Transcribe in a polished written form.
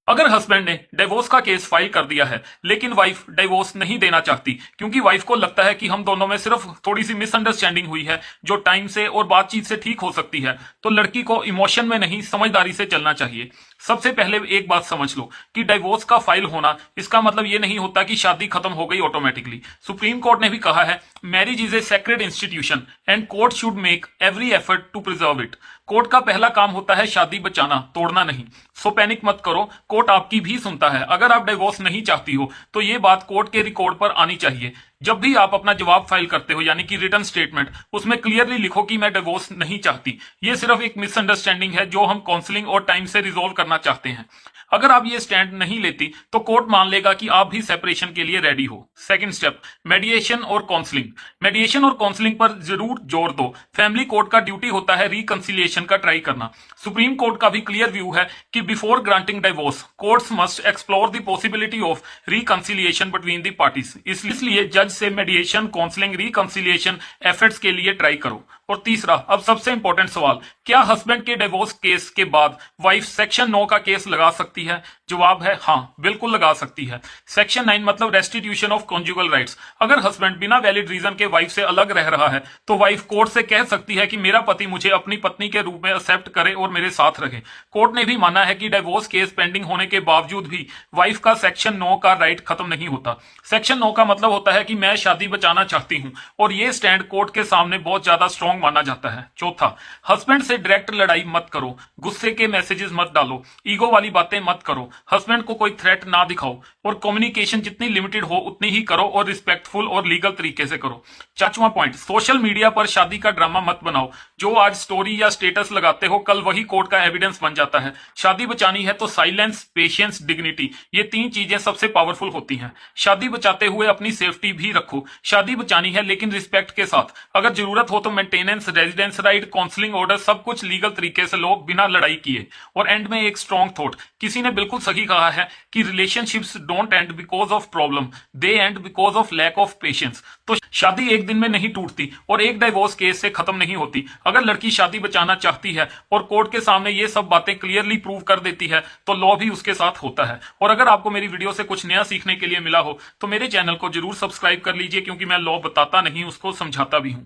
अगर हस्बैंड ने डिवोर्स का केस फाइल कर दिया है लेकिन वाइफ डिवोर्स नहीं देना चाहती क्योंकि वाइफ को लगता है कि हम दोनों में सिर्फ थोड़ी सी मिसअंडरस्टैंडिंग हुई है जो टाइम से और बातचीत से ठीक हो सकती है, तो लड़की को इमोशन में नहीं समझदारी से चलना चाहिए। सबसे पहले एक बात समझ लो कि डिवोर्स का फाइल होना इसका मतलब ये नहीं होता कि शादी खत्म हो गई ऑटोमेटिकली। सुप्रीम कोर्ट ने भी कहा है marriage is a sacred institution and court should make every effort to preserve it. Court का पहला काम होता है शादी बचाना, तोड़ना नहीं। सो पैनिक मत करो, कोर्ट आपकी भी सुनता है। अगर आप डिवोर्स नहीं चाहती हो तो ये बात कोर्ट के रिकॉर्ड पर आनी चाहिए। जब भी आप अपना जवाब फाइल करते हो यानी कि रिटर्न स्टेटमेंट, उसमें क्लियरली लिखो कि मैं डिवोर्स नहीं चाहती। ये सिर्फ एक मिसअंडरस्टैंडिंग है जो हम काउंसलिंग और टाइम से रिजोल्व करना चाहते हैं। अगर आप ये स्टैंड नहीं लेती तो कोर्ट मान लेगा कि आप भी सेपरेशन के लिए रेडी हो। सेकंड स्टेप, मेडिएशन और काउंसलिंग। मेडिएशन और काउंसलिंग पर जरूर जोर दो। फैमिली कोर्ट का ड्यूटी होता है रिकंसिलिएशन का ट्राई करना। सुप्रीम कोर्ट का भी क्लियर व्यू है कि before granting divorce courts must explore the possibility of reconciliation between the parties. इसलिए जज से मेडिएशन, काउंसलिंग, रिकंसिलिएशन एफर्ट्स के लिए ट्राई करो। और तीसरा, अब सबसे इंपॉर्टेंट सवाल, क्या हस्बैंड के डिवोर्स केस के बाद वाइफ सेक्शन 9 का केस लगा सकती है? जवाब है हाँ, बिल्कुल लगा सकती है। सेक्शन 9 मतलब रेस्टिट्यूशन ऑफ कॉन्जुगल राइट्स। अगर हस्बैंड बिना वैलिड रीजन के वाइफ से अलग रह रहा है तो वाइफ कोर्ट से कह सकती है कि मेरा पति मुझे अपनी पत्नी के रूप में एक्सेप्ट करे और मेरे साथ रहे। कोर्ट ने भी माना है कि डिवोर्स केस पेंडिंग होने के बावजूद भी वाइफ का सेक्शन 9 का राइट खत्म नहीं होता। सेक्शन 9 का मतलब होता है कि मैं शादी बचाना चाहती हूं, और ये स्टैंड कोर्ट के सामने बहुत ज्यादा स्ट्रॉन्ग माना जाता है। चौथा, हस्बैंड से डायरेक्ट लड़ाई मत करो, गुस्से के मैसेजेस मत डालो, ईगो वाली बातें मत करो, हस्बैंड को कोई थ्रेट ना दिखाओ, और कम्युनिकेशन जितनी लिमिटेड हो उतनी ही करो और रिस्पेक्टफुल और लीगल तरीके से करो। पांचवां पॉइंट, सोशल मीडिया पर शादी का ड्रामा मत बनाओ। जो आज स्टोरी या स्टेटस लगाते हो कल वही कोर्ट का एविडेंस बन जाता है। शादी बचानी है तो साइलेंस, पेशेंस, डिग्निटी, ये 3 चीजें सबसे पावरफुल होती हैं। शादी बचाते हुए अपनी सेफ्टी भी रखो। शादी बचानी है लेकिन रिस्पेक्ट के साथ। अगर जरूरत हो तो maintenance, residence right, counselling order सब कुछ लीगल तरीके से लो बिना लड़ाई किए। और एंड में एक स्ट्रॉन्ग थॉट, किसी ने बिल्कुल सही कहा है कि relationships don't end because of problem, they end because of lack of patience. तो शादी एक दिन में नहीं टूटती और एक डिवोर्स केस से खत्म नहीं होती। अगर लड़की शादी बचाना चाहती है और कोर्ट के सामने ये सब बातें क्लियरली प्रूव कर देती है तो लॉ भी उसके साथ होता है। और अगर आपको मेरी वीडियो से कुछ नया सीखने के लिए मिला हो तो मेरे चैनल को जरूर सब्सक्राइब कर लीजिए, क्योंकि मैं लॉ बताता नहीं, उसको समझाता भी हूं।